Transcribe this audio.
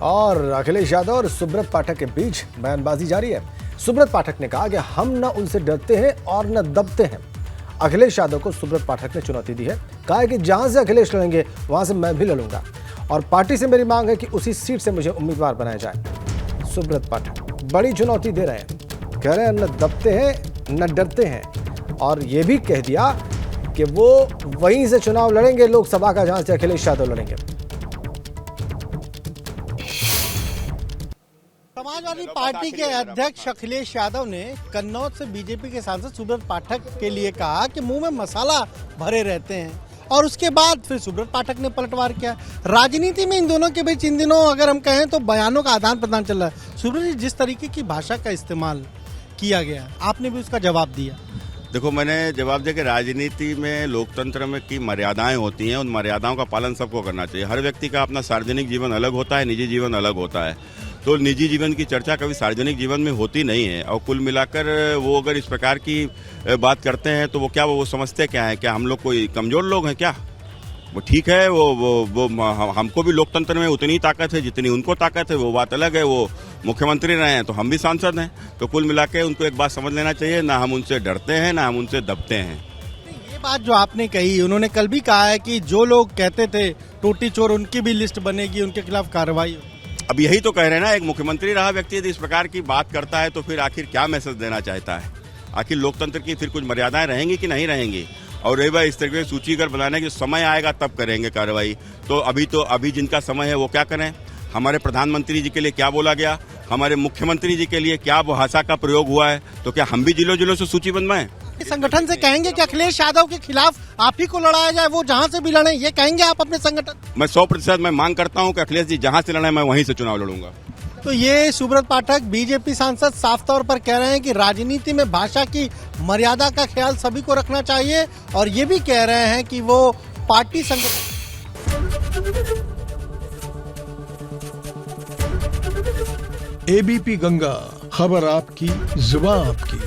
और अखिलेश यादव और सुब्रत पाठक के बीच बयानबाजी जारी है। सुब्रत पाठक ने कहा कि हम न उनसे डरते हैं और न दबते हैं। अखिलेश यादव को सुब्रत पाठक ने चुनौती दी है, कहा है कि जहां से अखिलेश लड़ेंगे वहां से मैं भी लड़ूंगा और पार्टी से मेरी मांग है कि उसी सीट से मुझे उम्मीदवार बनाया जाए। सुब्रत पाठक बड़ी चुनौती दे रहे हैं, कह रहे हैं न दबते हैं न डरते हैं और ये भी कह दिया कि वो वहीं से चुनाव लड़ेंगे लोकसभा का जहां से अखिलेश यादव लड़ेंगे। समाजवादी पार्टी के अध्यक्ष अखिलेश यादव ने कन्नौज से बीजेपी के सांसद सुब्रत पाठक के लिए कहा कि मुंह में मसाला भरे रहते हैं और उसके बाद फिर सुब्रत पाठक ने पलटवार किया। राजनीति में इन दोनों के बीच इन दिनों अगर हम कहें तो बयानों का आदान प्रदान चल रहा है। सुब्रत जी, जिस तरीके की भाषा का इस्तेमाल किया गया, आपने भी उसका जवाब दिया। देखो, मैंने जवाब दिया कि राजनीति में लोकतंत्र में की मर्यादाएं होती हैं, उन मर्यादाओं का पालन सबको करना चाहिए। हर व्यक्ति का अपना सार्वजनिक जीवन अलग होता है, निजी जीवन अलग होता है, तो निजी जीवन की चर्चा कभी सार्वजनिक जीवन में होती नहीं है। और कुल मिलाकर वो अगर इस प्रकार की बात करते हैं तो वो क्या वो समझते क्या है, क्या हम लोग कोई कमजोर लोग हैं क्या? वो ठीक है, वो हमको भी लोकतंत्र में उतनी ताकत है जितनी उनको ताकत है, वो बात अलग है। वो मुख्यमंत्री रहे हैं तो हम भी सांसद हैं, तो कुल मिला के उनको एक बात समझ लेना चाहिए, ना हम उनसे डरते हैं ना हम उनसे दबते हैं। ये बात जो आपने कही, उन्होंने कल भी कहा है कि जो लोग कहते थे टोटी चोर, उनकी भी लिस्ट बनेगी, उनके खिलाफ कार्रवाई। अब यही तो कह रहे हैं ना, एक मुख्यमंत्री रहा व्यक्ति यदि इस प्रकार की बात करता है तो फिर आखिर क्या मैसेज देना चाहता है? आखिर लोकतंत्र की फिर कुछ मर्यादाएं रहेंगी कि नहीं रहेंगी? और रही बात इस तरीके की सूची अगर बनाने की समय आएगा तब करेंगे कार्रवाई। तो अभी जिनका समय है वो क्या करें? हमारे प्रधानमंत्री जी के लिए क्या बोला गया, हमारे मुख्यमंत्री जी के लिए क्या भाषा का प्रयोग हुआ है, तो क्या हम भी जिलों जिलों से सूची बनवाएं? संगठन से कहेंगे कि अखिलेश यादव के खिलाफ आप ही को लड़ाया जाए, वो जहां से भी लड़े, ये कहेंगे आप अपने संगठन? मैं 100% मैं मांग करता हूं कि अखिलेश जी जहां से लड़े मैं वहीं से चुनाव लड़ूंगा। तो ये सुब्रत पाठक बीजेपी सांसद साफ तौर पर कह रहे हैं कि राजनीति में भाषा की मर्यादा का ख्याल सभी को रखना चाहिए और ये भी कह रहे हैं कि वो पार्टी संगठन। एबीपी गंगा, खबर आपकी, जुबान आपकी।